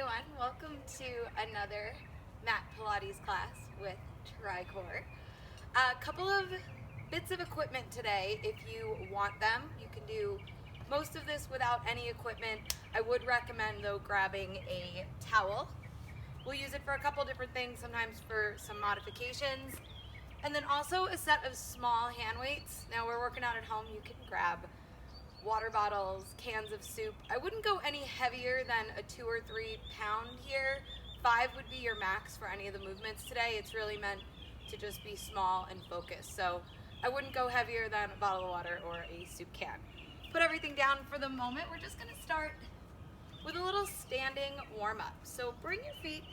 everyone, welcome to another mat Pilates class with TriCore. A couple of bits of equipment today if you want them. You can do most of this without any equipment. I would recommend though grabbing a towel. We'll use it for a couple different things, sometimes for some modifications. And then also a set of small hand weights. Now we're working out at home, you can grab water bottles, cans of soup. I wouldn't go any heavier than a 2 or 3 pound here. 5 would be your max for any of the movements today. It's really meant to just be small and focused. So I wouldn't go heavier than a bottle of water or a soup can. Put everything down for the moment. We're just gonna start with a little standing warm up. So bring your feet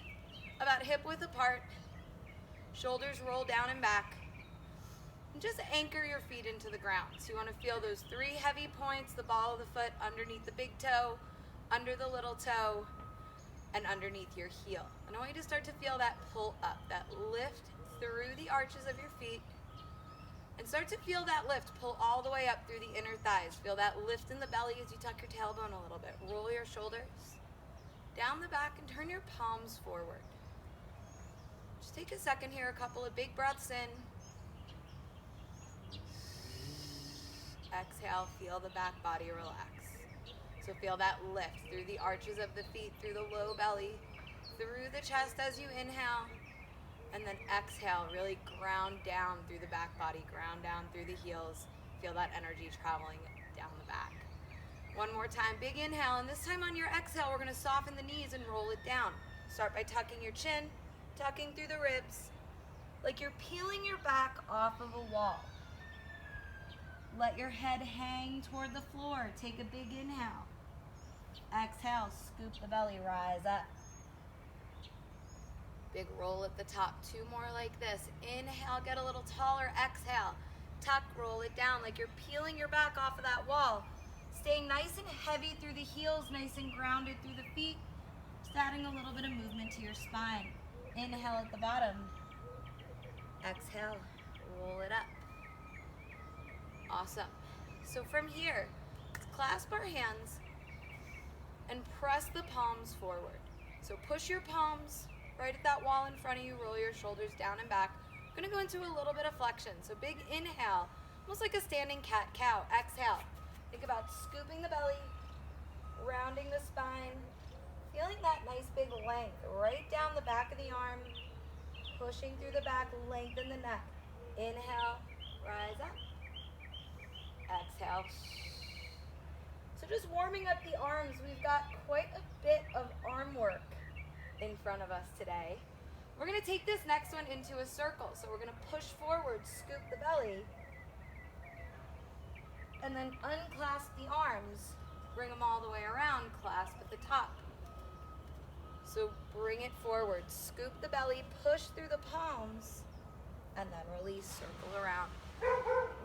about hip width apart, shoulders roll down and back. And just anchor your feet into the ground. So you want to feel those 3 heavy points, the ball of the foot underneath the big toe, under the little toe, and underneath your heel. And I want you to start to feel that pull up, that lift through the arches of your feet. And start to feel that lift pull all the way up through the inner thighs. Feel that lift in the belly as you tuck your tailbone a little bit. Roll your shoulders down the back and turn your palms forward. Just take a second here, a couple of big breaths in. Exhale, feel the back body relax. So feel that lift through the arches of the feet, through the low belly, through the chest as you inhale, and then exhale, really ground down through the back body, ground down through the heels. Feel that energy traveling down the back. One more time, big inhale, and this time on your exhale, we're gonna soften the knees and roll it down. Start by tucking your chin, tucking through the ribs, like you're peeling your back off of a wall. Let your head hang toward the floor. Take a big inhale. Exhale, scoop the belly, rise up. Big roll at the top, 2 more like this. Inhale, get a little taller, exhale. Tuck, roll it down like you're peeling your back off of that wall. Staying nice and heavy through the heels, nice and grounded through the feet. Just adding a little bit of movement to your spine. Inhale at the bottom. Exhale, roll it up. Awesome. So from here, let's clasp our hands and press the palms forward. So push your palms right at that wall in front of you, roll your shoulders down and back. We're gonna go into a little bit of flexion. So big inhale, almost like a standing cat-cow. Exhale. Think about scooping the belly, rounding the spine, feeling that nice big length right down the back of the arm, pushing through the back, lengthen the neck. Inhale, rise up. Exhale. So just warming up the arms, we've got quite a bit of arm work in front of us today. We're gonna take this next one into a circle. So we're gonna push forward, scoop the belly, and then unclasp the arms, bring them all the way around, clasp at the top. So bring it forward, scoop the belly, push through the palms, and then release, circle around.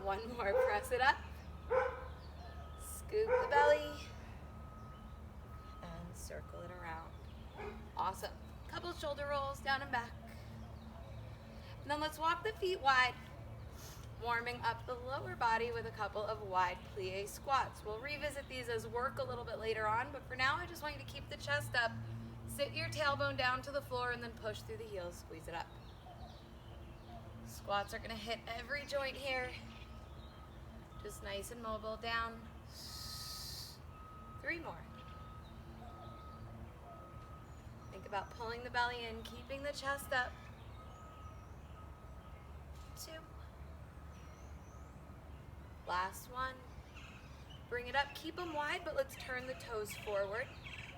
One more, press it up. Scoop the belly and circle it around. Awesome. Couple shoulder rolls down and back. And then let's walk the feet wide, warming up the lower body with a couple of wide plie squats. We'll revisit these as work a little bit later on, but for now I just want you to keep the chest up, sit your tailbone down to the floor, and then push through the heels, squeeze it up. Squats are gonna hit every joint here. Just nice and mobile, down. 3 more. Think about pulling the belly in, keeping the chest up. 2. Last one. Bring it up, keep them wide, but let's turn the toes forward.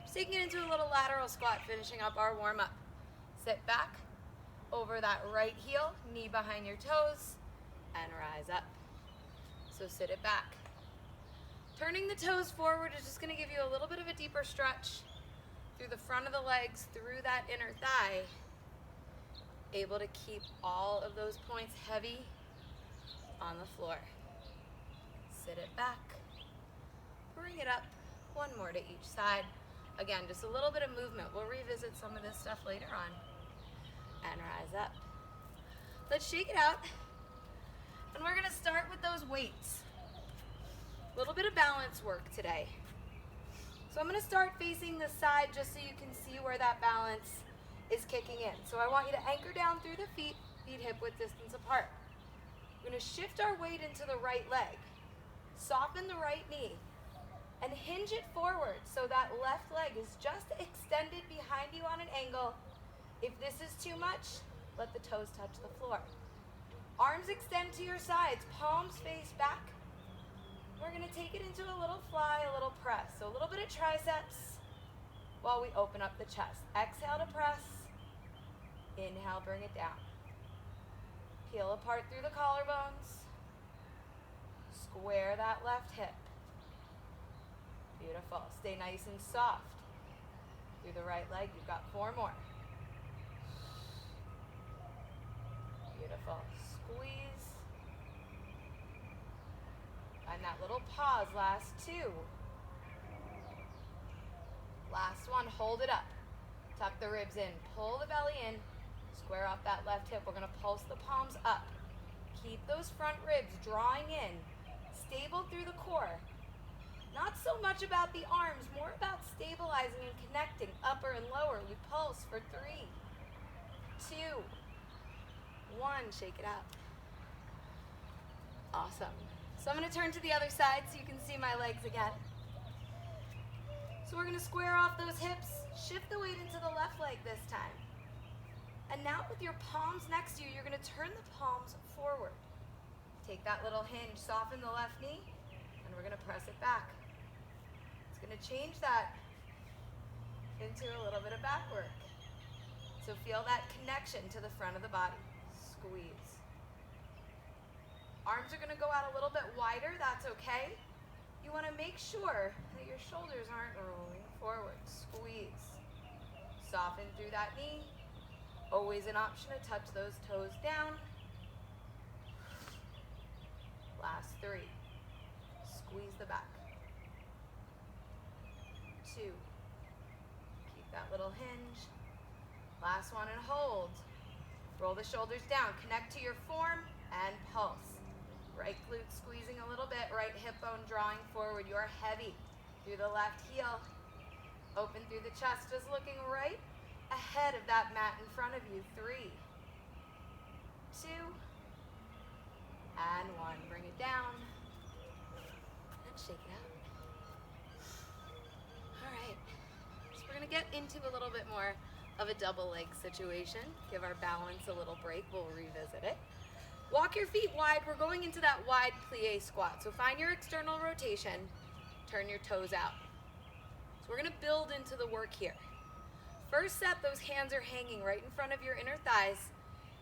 Just taking it into a little lateral squat, finishing up our warm up. Sit back, over that right heel, knee behind your toes, and rise up. So sit it back. Turning the toes forward is just gonna give you a little bit of a deeper stretch through the front of the legs, through that inner thigh. Able to keep all of those points heavy on the floor. Sit it back. Bring it up. 1 more to each side. Again, just a little bit of movement. We'll revisit some of this stuff later on. And rise up. Let's shake it out. And we're gonna start with those weights. A little bit of balance work today. So I'm going to start facing the side just so you can see where that balance is kicking in. So I want you to anchor down through the feet, feet hip width distance apart. We're going to shift our weight into the right leg. Soften the right knee and hinge it forward so that left leg is just extended behind you on an angle. If this is too much, let the toes touch the floor. Arms extend to your sides, palms face back. We're going to take it into a little fly, a little press. So a little bit of triceps while we open up the chest. Exhale to press. Inhale, bring it down. Peel apart through the collarbones. Square that left hip. Beautiful. Stay nice and soft. Through the right leg, you've got 4 more. Beautiful. Squeeze. Find that little pause, last 2. Last one, hold it up. Tuck the ribs in, pull the belly in, square off that left hip. We're gonna pulse the palms up. Keep those front ribs drawing in, stable through the core. Not so much about the arms, more about stabilizing and connecting, upper and lower. We pulse for 3, 2, 1, shake it out. Awesome. So I'm going to turn to the other side so you can see my legs again. So we're going to square off those hips, shift the weight into the left leg this time. And now with your palms next to you, you're going to turn the palms forward. Take that little hinge, soften the left knee, and we're going to press it back. It's going to change that into a little bit of back work. So feel that connection to the front of the body. Squeeze. Arms are going to go out a little bit wider, that's okay. You want to make sure that your shoulders aren't rolling forward. Squeeze. Soften through that knee. Always an option to touch those toes down. Last 3. Squeeze the back. 2. Keep that little hinge. Last one and hold. Roll the shoulders down. Connect to your form and pulse. Right glute squeezing a little bit. Right hip bone drawing forward. You're heavy through the left heel. Open through the chest. Just looking right ahead of that mat in front of you. 3, 2, and 1. Bring it down and shake it out. All right, so we're going to get into a little bit more of a double leg situation. Give our balance a little break. We'll revisit it. Walk your feet wide. We're going into that wide plie squat. So find your external rotation. Turn your toes out. So we're going to build into the work here. First set, those hands are hanging right in front of your inner thighs.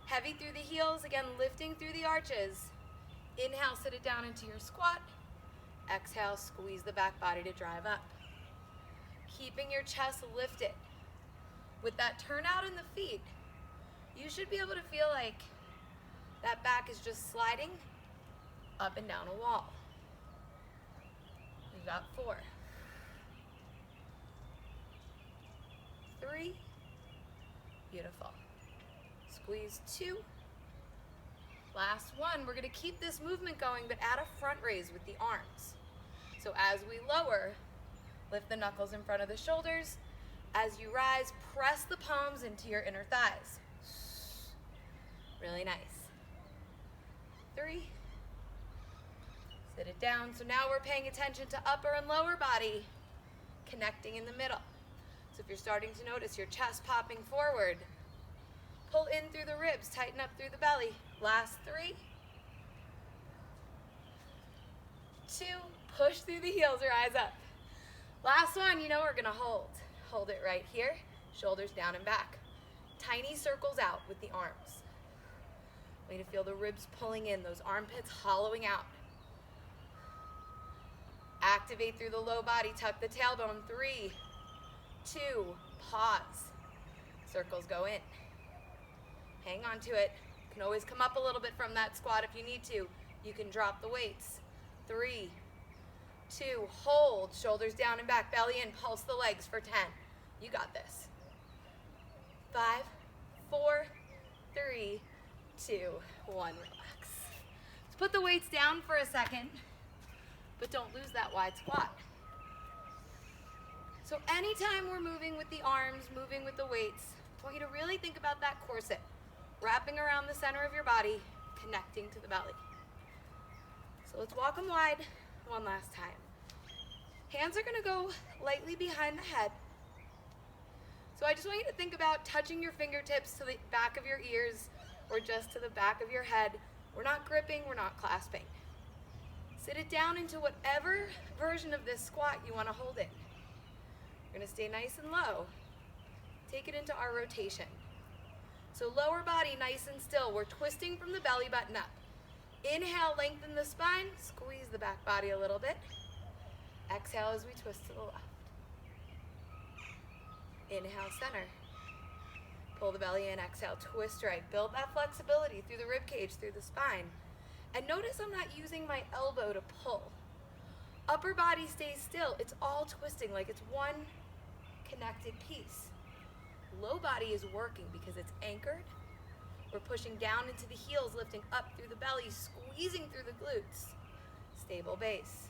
Heavy through the heels, again lifting through the arches. Inhale, sit it down into your squat. Exhale, squeeze the back body to drive up. Keeping your chest lifted. With that turnout in the feet, you should be able to feel like that back is just sliding up and down a wall. We've got 4, 3, beautiful. Squeeze 2. Last 1. We're going to keep this movement going, but add a front raise with the arms. So as we lower, lift the knuckles in front of the shoulders. As you rise, press the palms into your inner thighs. Really nice. 3. Sit it down. So now we're paying attention to upper and lower body connecting in the middle. So if you're starting to notice your chest popping forward, pull in through the ribs, tighten up through the belly. Last 3, 2, push through the heels, rise up. Last one, you know we're gonna hold. Hold it right here, shoulders down and back. Tiny circles out with the arms. Way to feel the ribs pulling in, those armpits hollowing out. Activate through the low body, tuck the tailbone. 3, 2, pause. Circles go in. Hang on to it. You can always come up a little bit from that squat if you need to. You can drop the weights. 3, 2, hold, shoulders down and back, belly in, pulse the legs for 10. You got this. 5, 4, 3, 2, 1, relax. Let's put the weights down for a second, but don't lose that wide squat. So anytime we're moving with the arms, moving with the weights, I want you to really think about that corset, wrapping around the center of your body, connecting to the belly. So let's walk them wide one last time. Hands are gonna go lightly behind the head. So I just want you to think about touching your fingertips to the back of your ears or just to the back of your head. We're not gripping, we're not clasping. Sit it down into whatever version of this squat you wanna hold it. We're gonna stay nice and low. Take it into our rotation. So lower body nice and still. We're twisting from the belly button up. Inhale, lengthen the spine, squeeze the back body a little bit. Exhale as we twist to the left. Inhale, center. Pull the belly in, exhale, twist right. Build that flexibility through the rib cage, through the spine. And notice I'm not using my elbow to pull. Upper body stays still. It's all twisting like it's one connected piece. Low body is working because it's anchored. We're pushing down into the heels, lifting up through the belly, squeezing through the glutes. Stable base.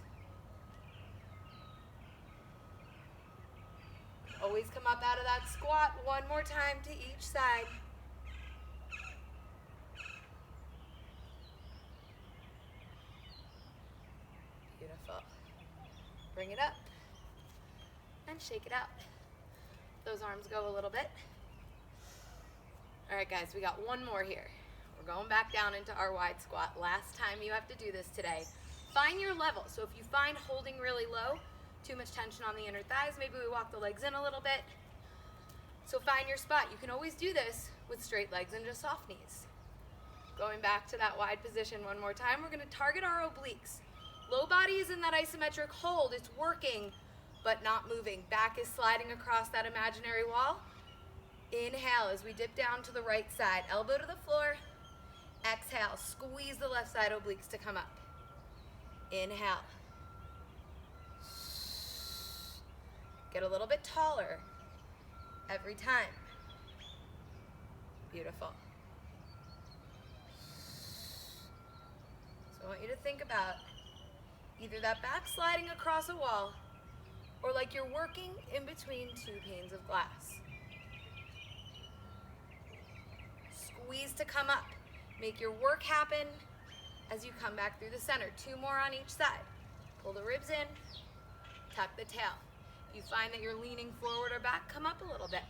Always come up out of that squat. One more time to each side. Beautiful. Bring it up and shake it out. Those arms go a little bit. All right, guys, we got one more here. We're going back down into our wide squat. Last time you have to do this today. Find your level. So if you find holding really low, too much tension on the inner thighs, maybe we walk the legs in a little bit. So find your spot. You can always do this with straight legs and just soft knees. Going back to that wide position one more time, we're gonna target our obliques. Low body is in that isometric hold. It's working, but not moving. Back is sliding across that imaginary wall. Inhale as we dip down to the right side. Elbow to the floor. Exhale, squeeze the left side obliques to come up. Inhale. Get a little bit taller every time. Beautiful. So I want you to think about either that back sliding across a wall or like you're working in between two panes of glass. Squeeze to come up. Make your work happen as you come back through the center. Two more on each side. Pull the ribs in, tuck the tail. If you find that you're leaning forward or back, come up a little bit.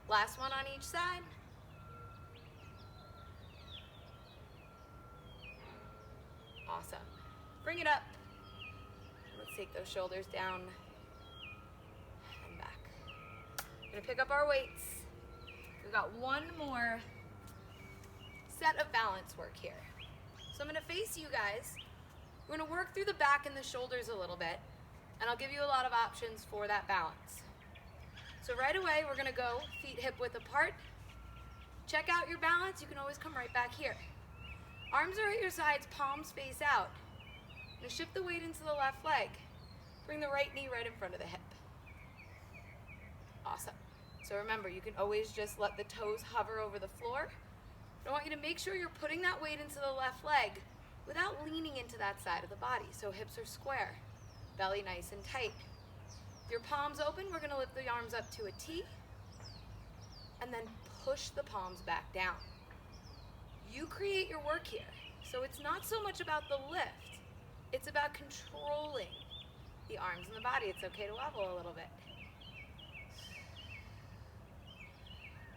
Last one on each side. Awesome. Bring it up. Let's take those shoulders down and back. We're gonna pick up our weights. We've got one more set of balance work here. So I'm gonna face you guys. We're gonna work through the back and the shoulders a little bit, and I'll give you a lot of options for that balance. So right away, we're gonna go feet hip width apart. Check out your balance. You can always come right back here. Arms are at your sides, palms face out. I'm gonna shift the weight into the left leg. Bring the right knee right in front of the hip. Awesome. So remember, you can always just let the toes hover over the floor. I want you to make sure you're putting that weight into the left leg without leaning into that side of the body. So hips are square, belly nice and tight. With your palms open, we're gonna lift the arms up to a T and then push the palms back down. You create your work here. So it's not so much about the lift, it's about controlling the arms and the body. It's okay to wobble a little bit.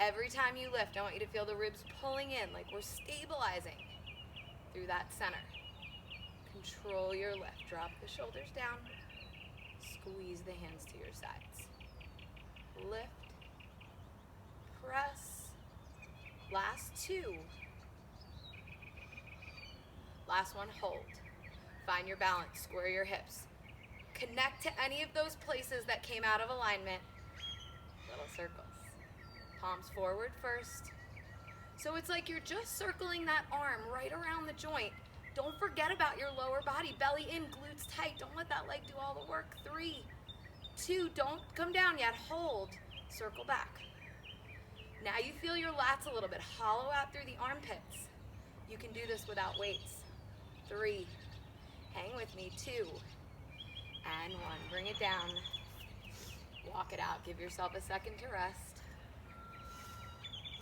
Every time you lift, I want you to feel the ribs pulling in like we're stabilizing through that center. Control your lift. Drop the shoulders down. Squeeze the hands to your sides. Lift. Press. Last two. Last one, hold. Find your balance. Square your hips. Connect to any of those places that came out of alignment. Little circles. Palms forward first. So it's like you're just circling that arm right around the joint. Don't forget about your lower body. Belly in, glutes tight. Don't let that leg do all the work. 3, 2, don't come down yet. Hold. Circle back. Now you feel your lats a little bit. Hollow out through the armpits. You can do this without weights. 3. Hang with me. 2. And 1. Bring it down. Walk it out. Give yourself a second to rest.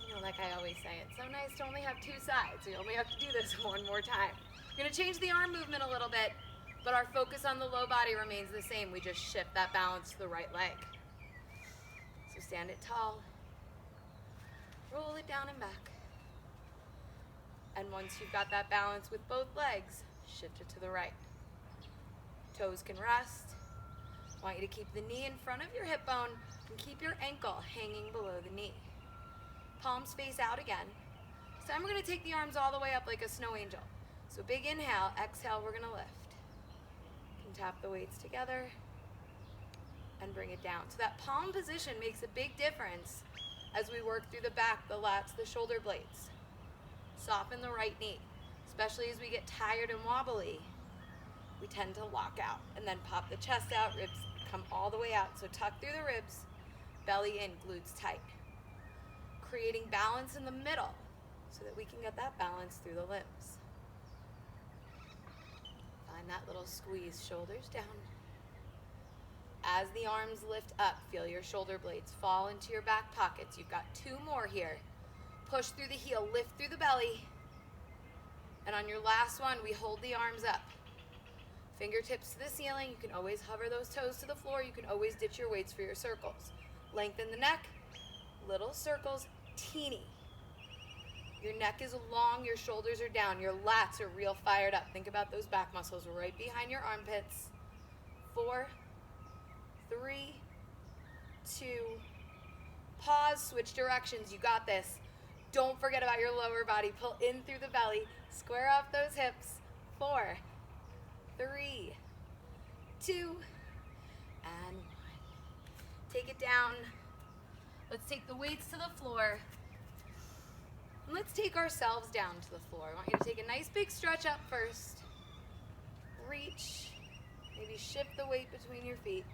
You know, like I always say, it's so nice to only have two sides. We only have to do this one more time. We're gonna change the arm movement a little bit, but our focus on the low body remains the same. We just shift that balance to the right leg. So stand it tall, roll it down and back. And once you've got that balance with both legs, shift it to the right. Toes can rest. I want you to keep the knee in front of your hip bone and keep your ankle hanging below the knee. Palms face out again. This time we're gonna take the arms all the way up like a snow angel. So big inhale, exhale, we're gonna lift. You can tap the weights together and bring it down. So that palm position makes a big difference as we work through the back, the lats, the shoulder blades. Soften the right knee, especially as we get tired and wobbly. We tend to lock out and then pop the chest out, ribs come all the way out. So tuck through the ribs, belly in, glutes tight. Creating balance in the middle so that we can get that balance through the limbs. Find that little squeeze, shoulders down. As the arms lift up, feel your shoulder blades fall into your back pockets. You've got two more here. Push through the heel, lift through the belly. And on your last one, we hold the arms up. Fingertips to the ceiling. You can always hover those toes to the floor. You can always ditch your weights for your circles. Lengthen the neck, little circles, teeny. Your neck is long, your shoulders are down, your lats are real fired up. Think about those back muscles right behind your armpits. 4, 3, 2, pause, switch directions, you got this. Don't forget about your lower body. Pull in through the belly, square off those hips. 4, 3, 2, and 1. Take it down. Let's take the weights to the floor. And let's take ourselves down to the floor. I want you to take a nice big stretch up first. Reach. Maybe shift the weight between your feet.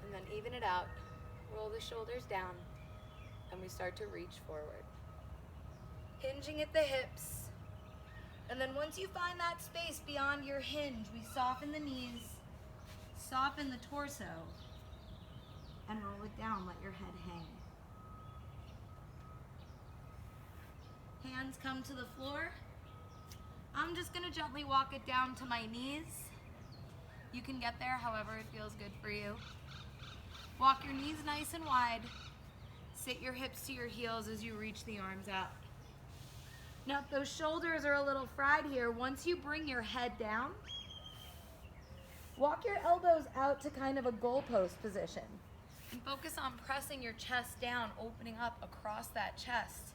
And then even it out. Roll the shoulders down. And we start to reach forward. Hinging at the hips. And then once you find that space beyond your hinge, we soften the knees, soften the torso, and roll it down, let your head hang. Hands come to the floor. I'm just gonna gently walk it down to my knees. You can get there however it feels good for you. Walk your knees nice and wide. Sit your hips to your heels as you reach the arms out. Now if those shoulders are a little fried here, once you bring your head down, walk your elbows out to kind of a goalpost position. And focus on pressing your chest down, opening up across that chest,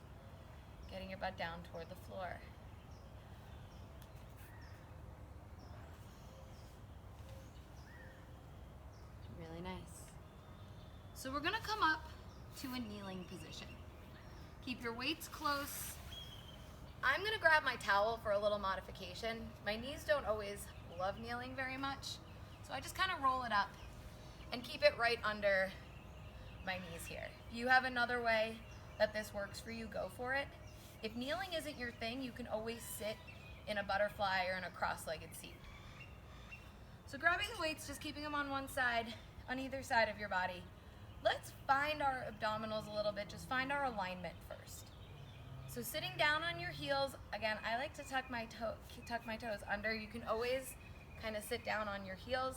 getting your butt down toward the floor. Really nice. So we're gonna come up to a kneeling position. Keep your weights close. I'm gonna grab my towel for a little modification. My knees don't always love kneeling very much, so I just kind of roll it up and keep it right under my knees here. If you have another way that this works for you, go for it. If kneeling isn't your thing, you can always sit in a butterfly or in a cross-legged seat. So grabbing the weights, just keeping them on one side, on either side of your body. Let's find our abdominals a little bit, just find our alignment first. So sitting down on your heels, again, I like to tuck my toes under. You can always kind of sit down on your heels.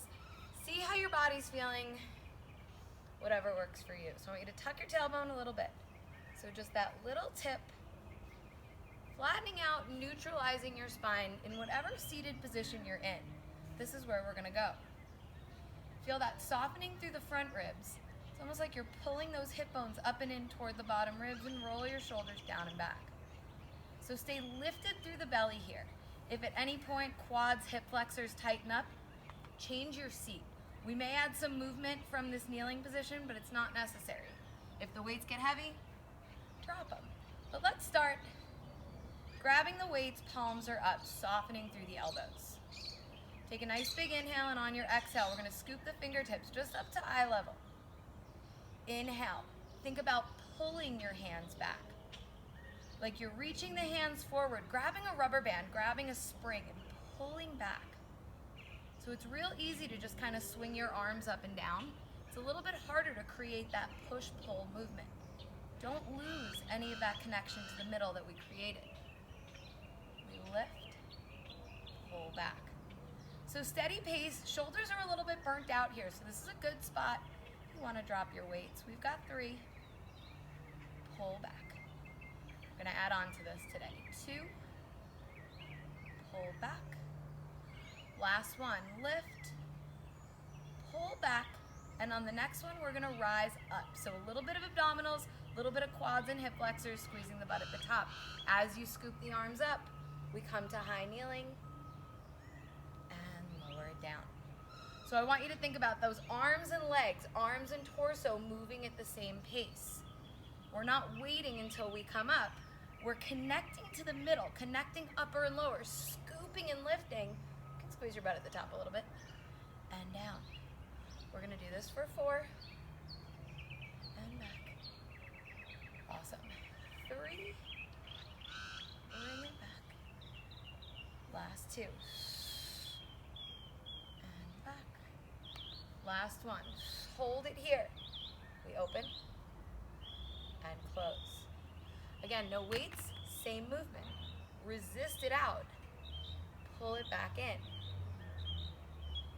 See how your body's feeling, whatever works for you. So I want you to tuck your tailbone a little bit. So just that little tip, flattening out, neutralizing your spine in whatever seated position you're in. This is where we're gonna go. Feel that softening through the front ribs. It's almost like you're pulling those hip bones up and in toward the bottom ribs, and roll your shoulders down and back. So stay lifted through the belly here. If at any point quads, hip flexors tighten up, change your seat. We may add some movement from this kneeling position, but it's not necessary. If the weights get heavy, drop them. But let's start grabbing the weights, palms are up, softening through the elbows. Take a nice big inhale, and on your exhale, we're gonna scoop the fingertips just up to eye level. Inhale. Think about pulling your hands back. Like you're reaching the hands forward, grabbing a rubber band, grabbing a spring, and pulling back. So it's real easy to just kind of swing your arms up and down. It's a little bit harder to create that push-pull movement. Don't lose any of that connection to the middle that we created. We lift, pull back. So steady pace, shoulders are a little bit burnt out here, so this is a good spot. You want to drop your weights. We've got 3, pull back. We're gonna add on to this today. 2, pull back. Last one, lift, pull back, and on the next one, we're gonna rise up. So a little bit of abdominals, a little bit of quads and hip flexors, squeezing the butt at the top. As you scoop the arms up, we come to high kneeling and lower it down. So I want you to think about those arms and legs, arms and torso moving at the same pace. We're not waiting until we come up. We're connecting to the middle, connecting upper and lower, scooping and lifting. You can squeeze your butt at the top a little bit. And down. We're gonna do this for 4. And back. Awesome. 3. Bring it back. Last 2. And back. Last one. Hold it here. We open and close. Again, no weights, same movement. Resist it out. Pull it back in.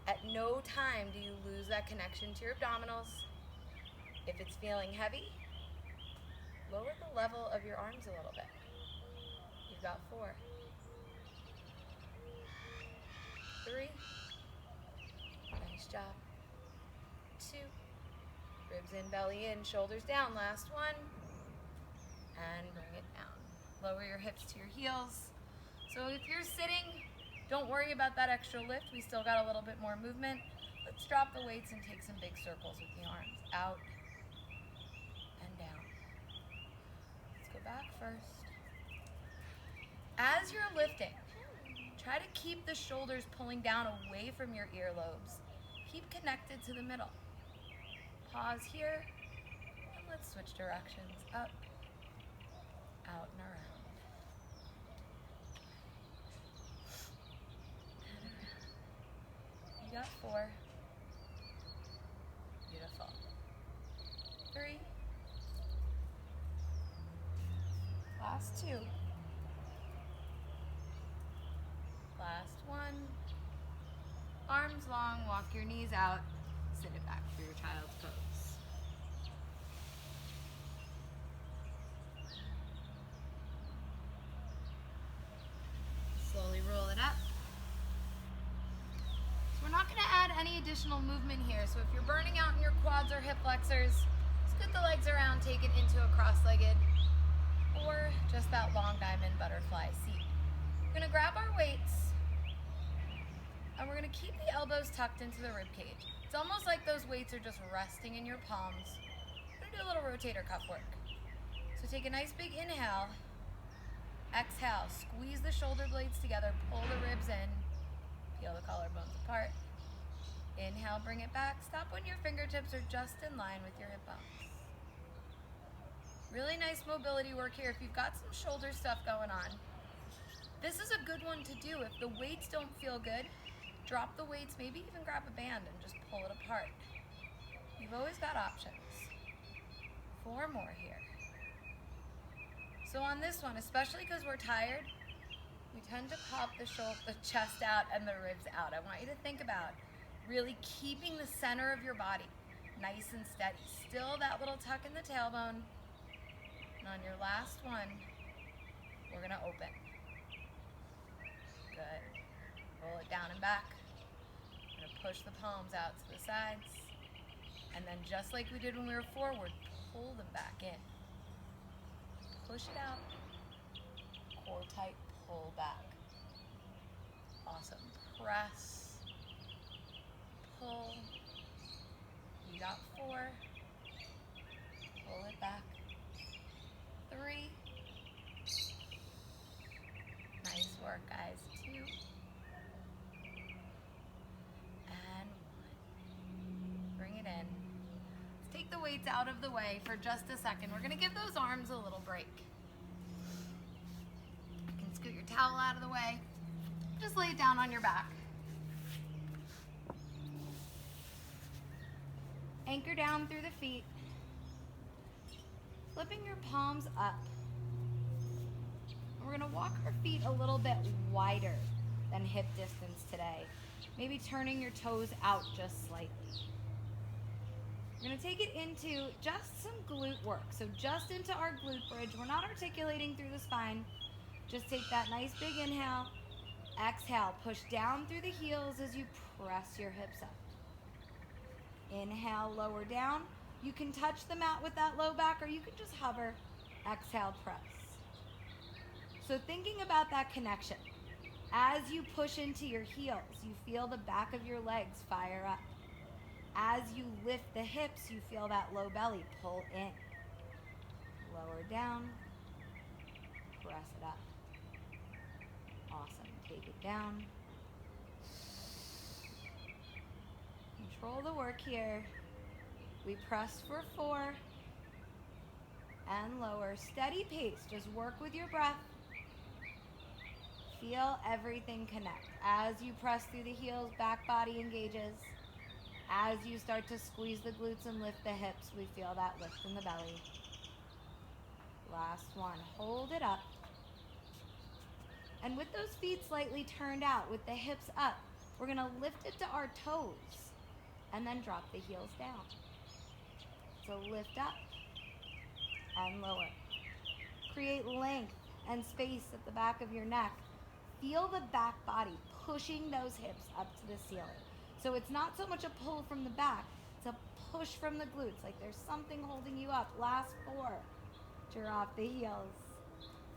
At no time do you lose that connection to your abdominals. If it's feeling heavy, lower the level of your arms a little bit. You've got 4. 3. Nice job. 2. Ribs in, belly in, shoulders down. Last one. And bring it down. Lower your hips to your heels. So if you're sitting, don't worry about that extra lift. We still got a little bit more movement. Let's drop the weights and take some big circles with the arms. Out and down. Let's go back first. As you're lifting, try to keep the shoulders pulling down away from your earlobes. Keep connected to the middle. Pause here, and let's switch directions. Up, out and around. And around. You got 4. Beautiful. 3. Last 2. Last 1. Arms long, walk your knees out, sit it back for your child's pose. Slowly roll it up. So we're not going to add any additional movement here. So if you're burning out in your quads or hip flexors, scoot the legs around, take it into a cross-legged or just that long diamond butterfly seat. We're going to grab our weights and we're going to keep the elbows tucked into the rib cage. It's almost like those weights are just resting in your palms. We're going to do a little rotator cuff work. So take a nice big inhale. Exhale, squeeze the shoulder blades together, pull the ribs in, peel the collarbones apart. Inhale, bring it back. Stop when your fingertips are just in line with your hip bones. Really nice mobility work here. If you've got some shoulder stuff going on, this is a good one to do. If the weights don't feel good, drop the weights, maybe even grab a band and just pull it apart. You've always got options. 4 more here. So on this one, especially because we're tired, we tend to pop the chest out and the ribs out. I want you to think about really keeping the center of your body nice and steady. Still that little tuck in the tailbone. And on your last one, we're gonna open. Good. Roll it down and back. We're gonna push the palms out to the sides. And then just like we did when we were forward, pull them back in. Push it out. Core tight, pull back. Awesome. Press. Pull. You got 4. Pull it back. 3. Nice work, guys. 2. And 1. Bring it in. Let's take the weights out of the way for just a second. We're going to give those arms a little break. You can scoot your towel out of the way. Just lay it down on your back. Anchor down through the feet. Flipping your palms up. We're going to walk our feet a little bit wider than hip distance today. Maybe turning your toes out just slightly. We're going to take it into just some glute work. So just into our glute bridge. We're not articulating through the spine. Just take that nice big inhale. Exhale. Push down through the heels as you press your hips up. Inhale, lower down. You can touch the mat with that low back or you can just hover. Exhale, press. So thinking about that connection. As you push into your heels, you feel the back of your legs fire up. As you lift the hips, you feel that low belly pull in. Lower down. Press it up. Awesome. Take it down. Control the work here. We press for 4 and lower. Steady pace. Just work with your breath. Feel everything connect. As you press through the heels, back body engages. As you start to squeeze the glutes and lift the hips, we feel that lift in the belly. Last one. Hold it up. And with those feet slightly turned out, with the hips up, we're going to lift it to our toes and then drop the heels down. So lift up and lower. Create length and space at the back of your neck. Feel the back body pushing those hips up to the ceiling. So it's not so much a pull from the back, it's a push from the glutes, like there's something holding you up. Last 4, drop the heels.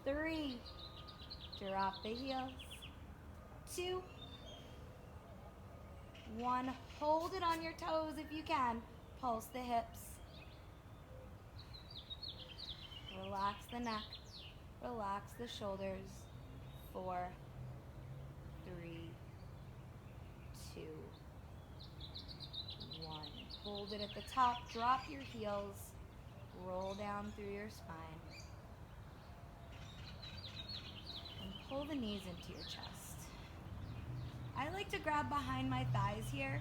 3, drop the heels. 2, 1, hold it on your toes if you can. Pulse the hips. Relax the neck. Relax the shoulders. 4, 3, 2, 1. Hold it at the top. Drop your heels. Roll down through your spine. And pull the knees into your chest. I like to grab behind my thighs here.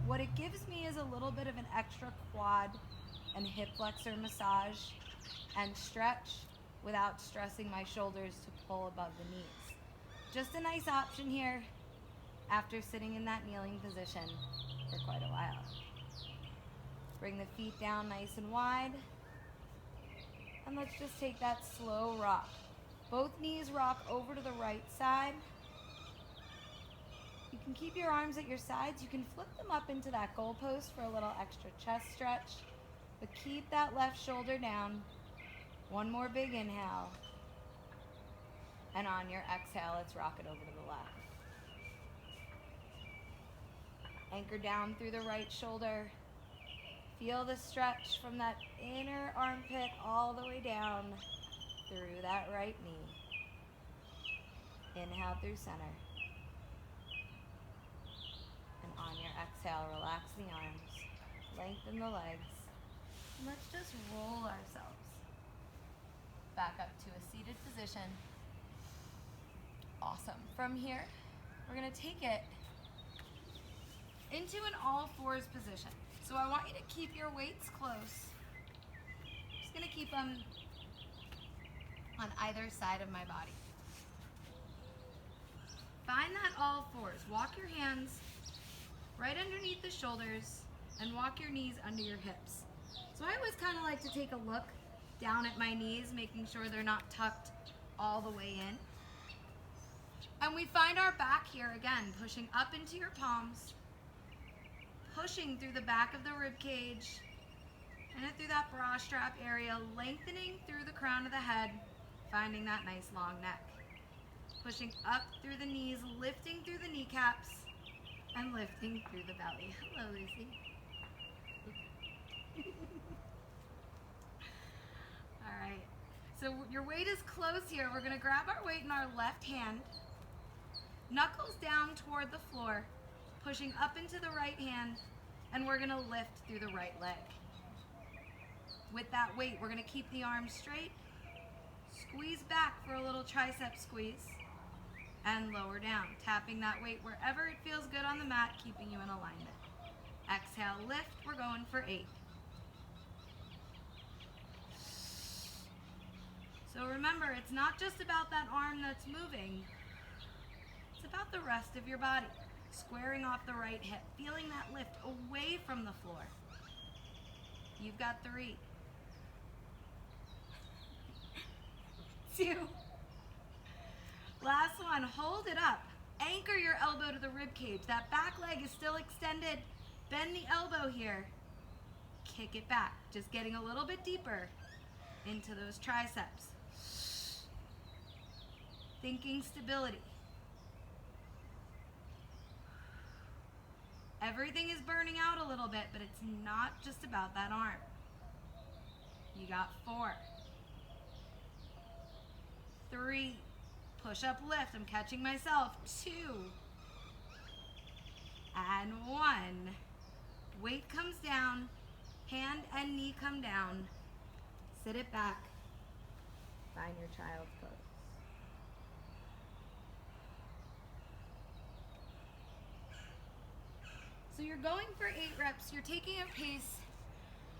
What it gives me is a little bit of an extra quad and hip flexor massage and stretch without stressing my shoulders to pull above the knees. Just a nice option here after sitting in that kneeling position for quite a while. Bring the feet down nice and wide. And let's just take that slow rock. Both knees rock over to the right side. You can keep your arms at your sides. You can flip them up into that goalpost for a little extra chest stretch. But keep that left shoulder down. One more big inhale. And on your exhale, let's rock it over to the left. Anchor down through the right shoulder. Feel the stretch from that inner armpit all the way down through that right knee. Inhale through center. And on your exhale, relax the arms. Lengthen the legs. And let's just roll ourselves back up to a seated position. Awesome. From here, we're going to take it into an all fours position. So I want you to keep your weights close. I'm just going to keep them on either side of my body. Find that all fours. Walk your hands right underneath the shoulders and walk your knees under your hips. So I always kind of like to take a look down at my knees, making sure they're not tucked all the way in. And we find our back here again, pushing up into your palms, pushing through the back of the rib cage, and through that bra strap area, lengthening through the crown of the head, finding that nice long neck. Pushing up through the knees, lifting through the kneecaps, and lifting through the belly. Hello, Lucy. All right, so your weight is close here. We're gonna grab our weight in our left hand, knuckles down toward the floor, pushing up into the right hand, and we're gonna lift through the right leg. With that weight, we're gonna keep the arms straight, squeeze back for a little tricep squeeze, and lower down, tapping that weight wherever it feels good on the mat, keeping you in alignment. Exhale, lift. We're going for 8. So remember, it's not just about that arm that's moving. It's about the rest of your body. Squaring off the right hip, feeling that lift away from the floor. You've got 3, 2. Last one, hold it up. Anchor your elbow to the rib cage. That back leg is still extended. Bend the elbow here. Kick it back. Just getting a little bit deeper into those triceps. Thinking stability. Everything is burning out a little bit, but it's not just about that arm. You got 4, 3, push up, lift. I'm catching myself. 2, and 1. Weight comes down, hand and knee come down. Sit it back. Find your child's pose. So you're going for 8 reps. You're taking a pace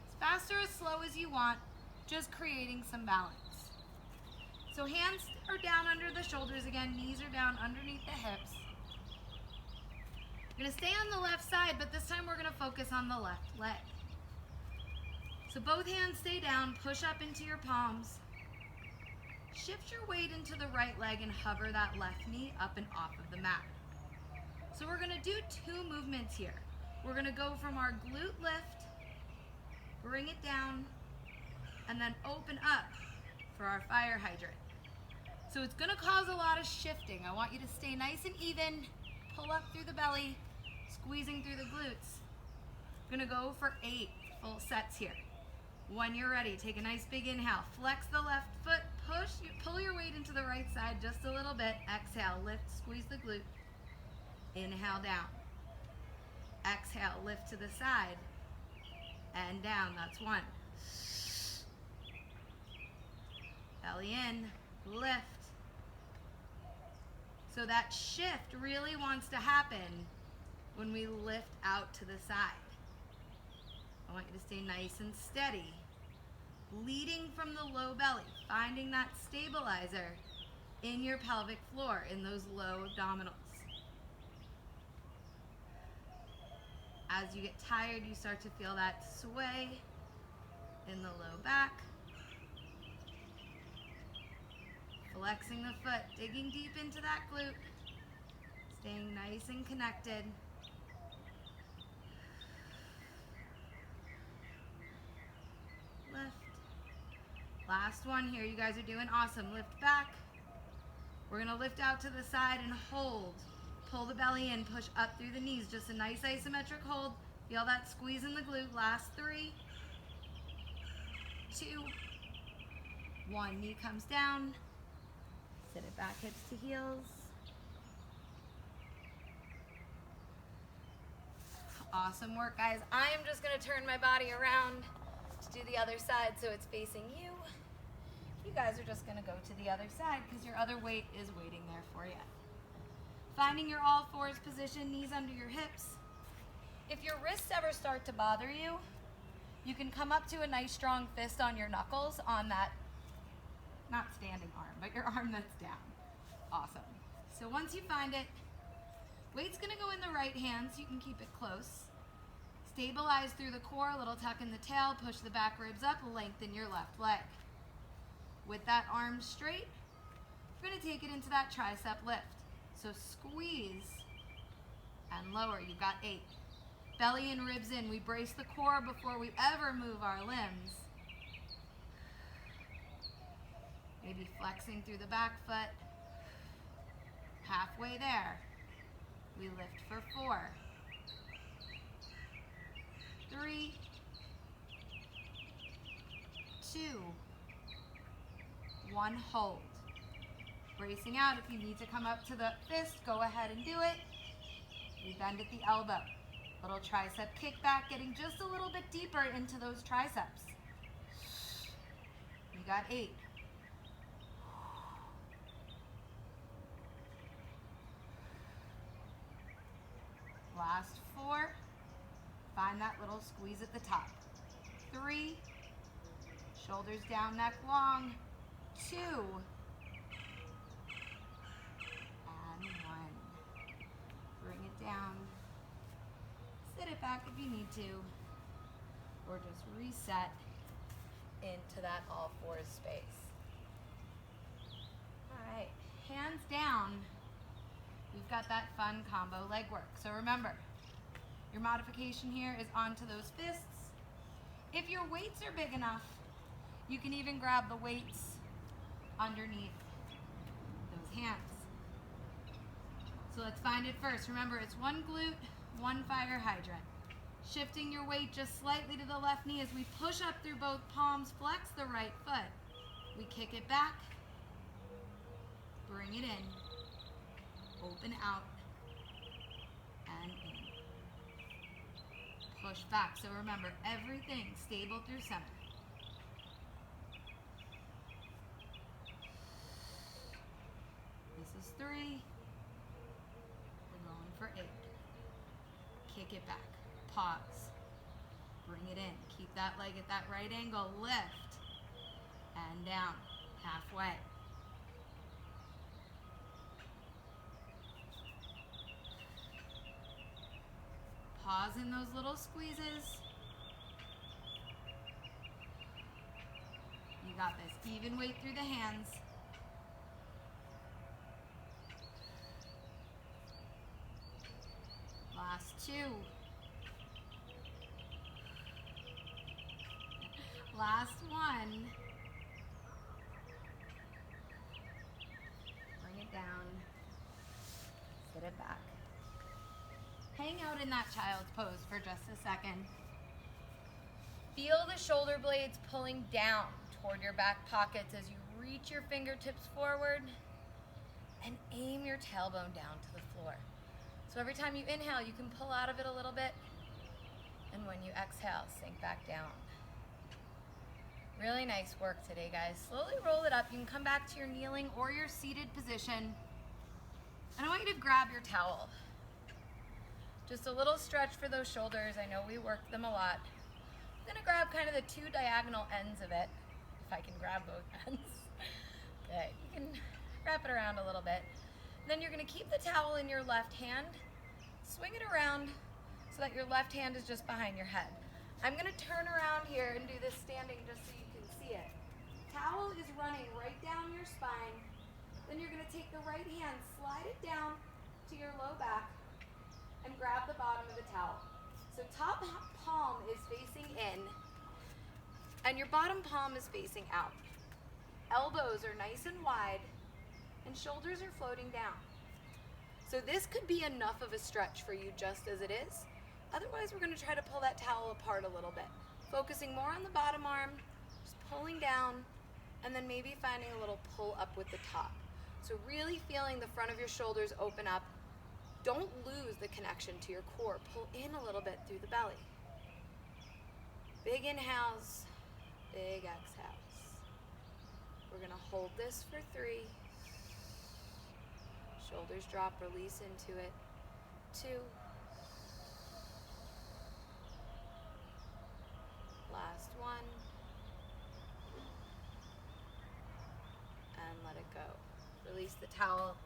as fast or as slow as you want, just creating some balance. So hands are down under the shoulders again, knees are down underneath the hips. You're gonna stay on the left side, but this time we're gonna focus on the left leg. So both hands stay down, push up into your palms. Shift your weight into the right leg and hover that left knee up and off of the mat. So we're gonna do 2 movements here. We're gonna go from our glute lift, bring it down, and then open up for our fire hydrant. So it's gonna cause a lot of shifting. I want you to stay nice and even, pull up through the belly, squeezing through the glutes. We're gonna go for 8 full sets here. When you're ready, take a nice big inhale. Flex the left foot, pull your weight into the right side just a little bit. Exhale, lift, squeeze the glute. Inhale down. Exhale, lift to the side and down. That's 1. Belly in, lift. So that shift really wants to happen when we lift out to the side. I want you to stay nice and steady. Leading from the low belly, finding that stabilizer in your pelvic floor, in those low abdominals. As you get tired, you start to feel that sway in the low back. Flexing the foot, digging deep into that glute. Staying nice and connected. Lift. Last one here. You guys are doing awesome. Lift back. We're going to lift out to the side and hold. Pull the belly in, push up through the knees. Just a nice isometric hold. Feel that squeeze in the glute. Last 3, 2, 1. Knee comes down. Sit it back, hips to heels. Awesome work, guys. I am just going to turn my body around to do the other side so it's facing you. You guys are just going to go to the other side because your other weight is waiting there for you. Finding your all fours position, knees under your hips. If your wrists ever start to bother you, you can come up to a nice strong fist on your knuckles on that, not standing arm, but your arm that's down. Awesome. So once you find it, weight's gonna go in the right hand so you can keep it close. Stabilize through the core, a little tuck in the tail, push the back ribs up, lengthen your left leg. With that arm straight, we're gonna take it into that tricep lift. So squeeze and lower. You've got 8. Belly and ribs in. We brace the core before we ever move our limbs. Maybe flexing through the back foot. Halfway there. We lift for 4, 3, 2, 1. Hold. Bracing out. If you need to come up to the fist, go ahead and do it. We bend at the elbow. Little tricep kickback, getting just a little bit deeper into those triceps. You got 8. Last 4, Find that little squeeze at the top. 3, shoulders down, neck long. 2, and 1. Bring it down. Sit it back if you need to, or just reset into that all fours space. All right, hands down. We've got that fun combo leg work. So remember, your modification here is onto those fists. If your weights are big enough, you can even grab the weights underneath those hands. So let's find it first. Remember, it's 1 glute, 1 fire hydrant. Shifting your weight just slightly to the left knee as we push up through both palms, flex the right foot. We kick it back, bring it in, open out, and in. Push back. So remember, everything stable through center. This is 3. We're going for 8. Kick it back. Pause. Bring it in. Keep that leg at that right angle. Lift. And down. Halfway. Pause in those little squeezes. You got this. Even weight through the hands. Last 2. Last 1. Bring it down. Sit it back. Hang out in that child's pose for just a second. Feel the shoulder blades pulling down toward your back pockets as you reach your fingertips forward and aim your tailbone down to the floor. So every time you inhale, you can pull out of it a little bit, and when you exhale, sink back down. Really nice work today, guys. Slowly roll it up. You can come back to your kneeling or your seated position, and I want you to grab your towel. Just a little stretch for those shoulders. I know we worked them a lot. I'm gonna grab kind of the 2 diagonal ends of it, if I can grab both ends. Good, you can wrap it around a little bit. Then you're gonna keep the towel in your left hand, swing it around so that your left hand is just behind your head. I'm gonna turn around here and do this standing just so you can see it. Towel is running right down your spine. Then you're gonna take the right hand, slide it down to your low back, and grab the bottom of the towel. So top palm is facing in, and your bottom palm is facing out. Elbows are nice and wide, and shoulders are floating down. So this could be enough of a stretch for you just as it is. Otherwise, we're gonna try to pull that towel apart a little bit. Focusing more on the bottom arm, just pulling down, and then maybe finding a little pull up with the top. So really feeling the front of your shoulders open up. Don't lose the connection to your core. Pull in a little bit through the belly. Big inhales, big exhales. We're gonna hold this for 3. Shoulders drop, release into it. 2. Last 1. And let it go. Release the towel.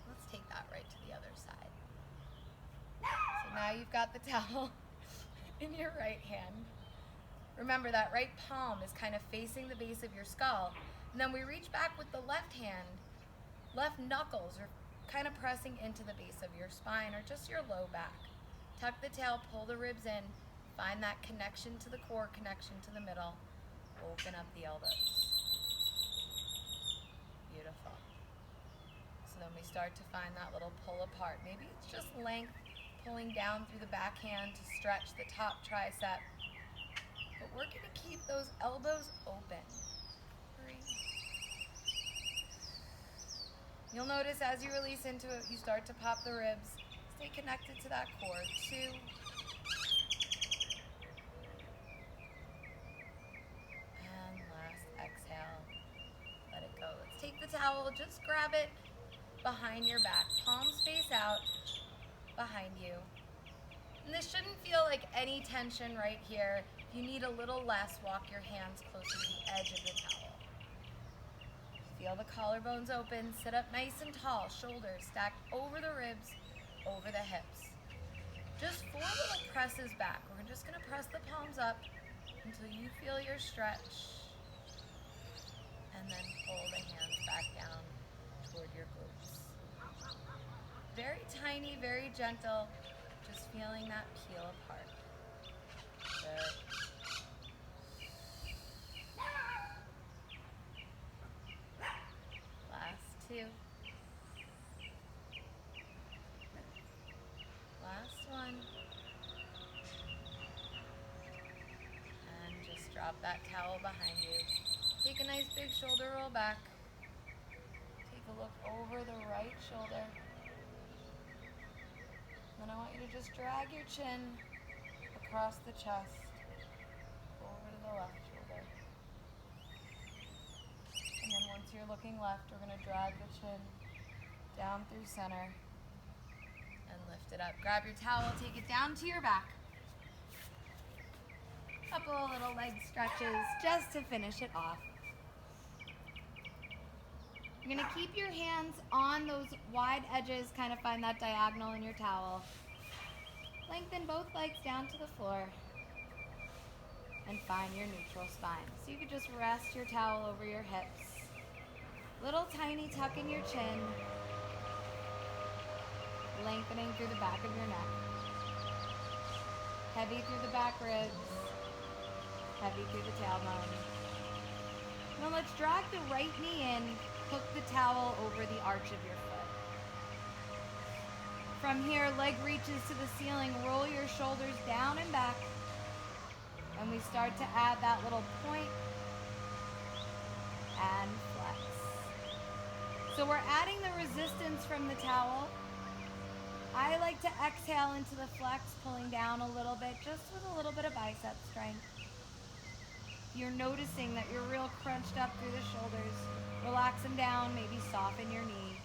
Let's take that right to the other side. So now you've got the towel in your right hand. Remember that right palm is kind of facing the base of your skull. And then we reach back with the left hand. Left knuckles are kind of pressing into the base of your spine or just your low back. Tuck the tail, pull the ribs in. Find that connection to the core, connection to the middle. Open up the elbows. Beautiful. So then we start to find that little pull apart. Maybe it's just length, pulling down through the backhand to stretch the top tricep. But we're gonna keep those elbows open. 3. You'll notice as you release into it, you start to pop the ribs. Stay connected to that core. 2. And last exhale. Let it go. Let's take the towel, just grab it behind your back. Palms face out. behind you. And this shouldn't feel like any tension right here. If you need a little less, walk your hands closer to the edge of the towel. Feel the collarbones open, sit up nice and tall, shoulders stacked over the ribs, over the hips. Just 4 little presses back. We're just gonna press the palms up until you feel your stretch. And then pull the hands back down toward your glutes. Very tiny, very gentle, just feeling that peel apart. Good. Last 2. Last 1. And just drop that towel behind you. Take a nice big shoulder roll back. Take a look over the right shoulder. Then I want you to just drag your chin across the chest, over to the left shoulder. And then once you're looking left, we're going to drag the chin down through center and lift it up. Grab your towel, take it down to your back. Couple of little leg stretches just to finish it off. You're going to keep your hands on those wide edges, kind of find that diagonal in your towel. Lengthen both legs down to the floor and find your neutral spine. So you could just rest your towel over your hips. Little tiny tuck in your chin, lengthening through the back of your neck. Heavy through the back ribs, heavy through the tailbone. Now let's drag the right knee in. Hook the towel over the arch of your foot. From here, leg reaches to the ceiling. Roll your shoulders down and back. And we start to add that little point and flex. So we're adding the resistance from the towel. I like to exhale into the flex, pulling down a little bit, just with a little bit of bicep strength. You're noticing that you're real crunched up through the shoulders. Relax them down, maybe soften your knee.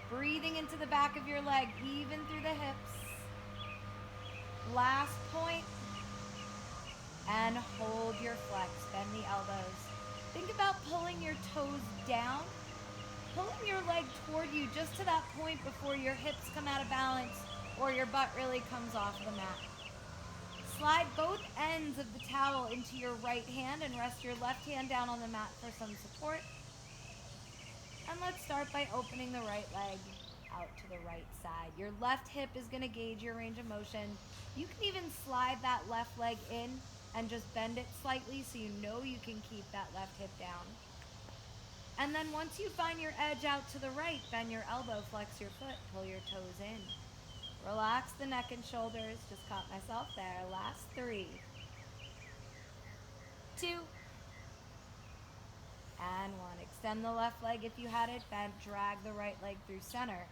Breathing into the back of your leg, even through the hips. Last point. And hold your flex, bend the elbows. Think about pulling your toes down, pulling your leg toward you just to that point before your hips come out of balance or your butt really comes off the mat. Slide both ends of the towel into your right hand and rest your left hand down on the mat for some support. And let's start by opening the right leg out to the right side. Your left hip is going to gauge your range of motion. You can even slide that left leg in and just bend it slightly so you know you can keep that left hip down. And then once you find your edge out to the right, bend your elbow, flex your foot, pull your toes in. Relax the neck and shoulders. Just caught myself there. Last 3, 2, and 1. Extend the left leg if you had it. Bend, drag the right leg through center.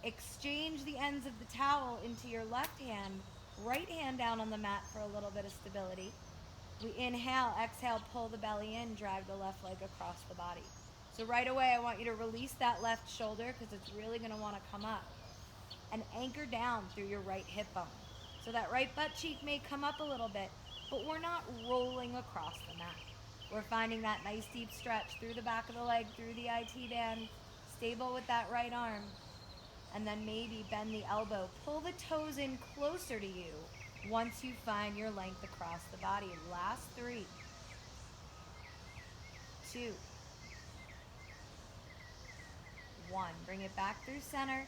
Exchange the ends of the towel into your left hand. Right hand down on the mat for a little bit of stability. We inhale, exhale, pull the belly in, drag the left leg across the body. So right away, I want you to release that left shoulder because it's really going to want to come up. And anchor down through your right hip bone. So that right butt cheek may come up a little bit, but we're not rolling across the mat. We're finding that nice deep stretch through the back of the leg, through the IT band, stable with that right arm. And then maybe bend the elbow. Pull the toes in closer to you once you find your length across the body. Last 3, 2, 1. Bring it back through center.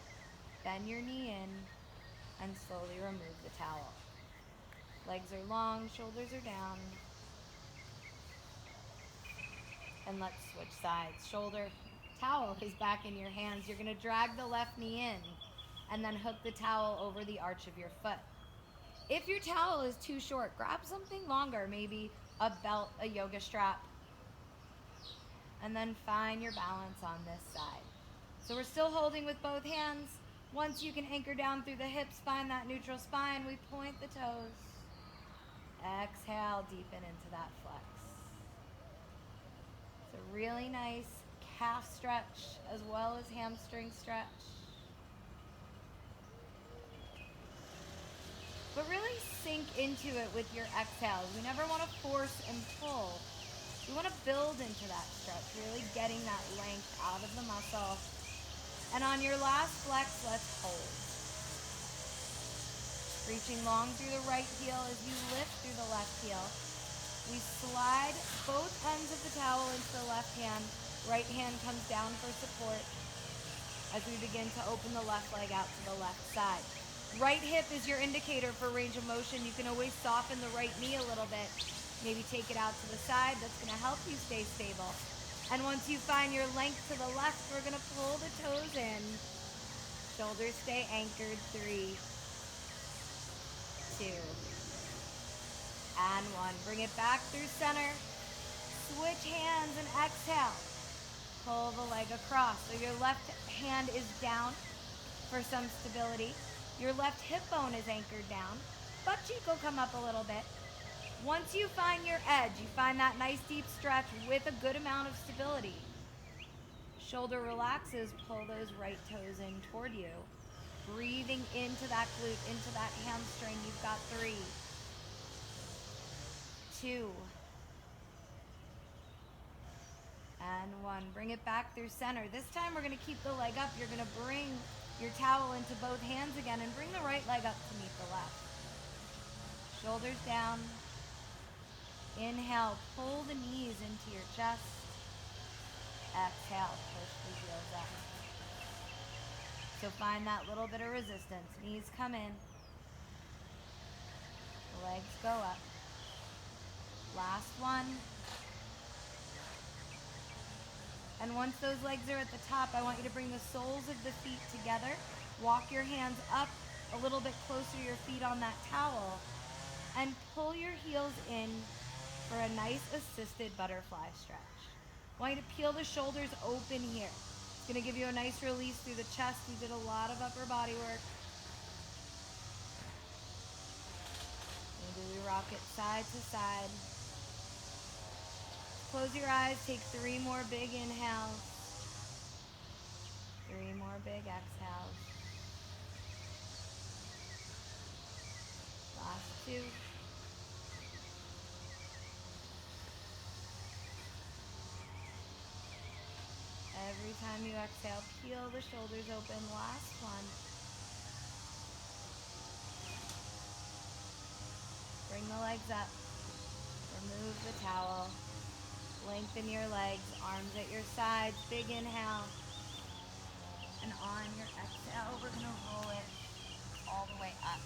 Bend your knee in and slowly remove the towel. Legs are long, shoulders are down. And let's switch sides. Towel is back in your hands. You're going to drag the left knee in and then hook the towel over the arch of your foot. If your towel is too short, grab something longer, maybe a belt, a yoga strap, and then find your balance on this side. So we're still holding with both hands. Once you can anchor down through the hips, find that neutral spine. We point the toes. Exhale, deepen into that flex. It's a really nice calf stretch as well as hamstring stretch. but really sink into it with your exhales. We never want to force and pull. We want to build into that stretch, really getting that length out of the muscle. And on your last flex, let's hold. Reaching long through the right heel as you lift through the left heel. We slide both ends of the towel into the left hand. Right hand comes down for support as we begin to open the left leg out to the left side. Right hip is your indicator for range of motion. You can always soften the right knee a little bit. Maybe take it out to the side. That's going to help you stay stable. And once you find your length to the left, we're going to pull the toes in. Shoulders stay anchored. 3, 2, and 1. Bring it back through center. Switch hands and exhale. Pull the leg across. So your left hand is down for some stability. Your left hip bone is anchored down. Butt cheek will come up a little bit. Once you find your edge, you find that nice deep stretch with a good amount of stability. Shoulder relaxes, pull those right toes in toward you. Breathing into that glute, into that hamstring. You've got 3, 2, and 1. Bring it back through center. This time we're going to keep the leg up. You're going to bring your towel into both hands again and bring the right leg up to meet the left. Shoulders down. Inhale, pull the knees into your chest. Exhale, push the heels up. So find that little bit of resistance. Knees come in. Legs go up. Last one. And once those legs are at the top, I want you to bring the soles of the feet together. Walk your hands up a little bit closer to your feet on that towel. And pull your heels in for a nice assisted butterfly stretch. I want you to peel the shoulders open here. It's going to give you a nice release through the chest. We did a lot of upper body work. Maybe we rock it side to side. Close your eyes. Take 3 more big inhales. 3 more big exhales. Last 2. Every time you exhale, peel the shoulders open. Last one. Bring the legs up. Remove the towel. Lengthen your legs, arms at your sides. Big inhale. And on your exhale, we're going to roll it all the way up.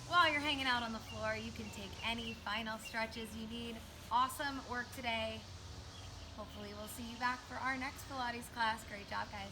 While you're hanging out on the floor, you can take any final stretches you need. Awesome work today. Hopefully we'll see you back for our next Pilates class. Great job, guys.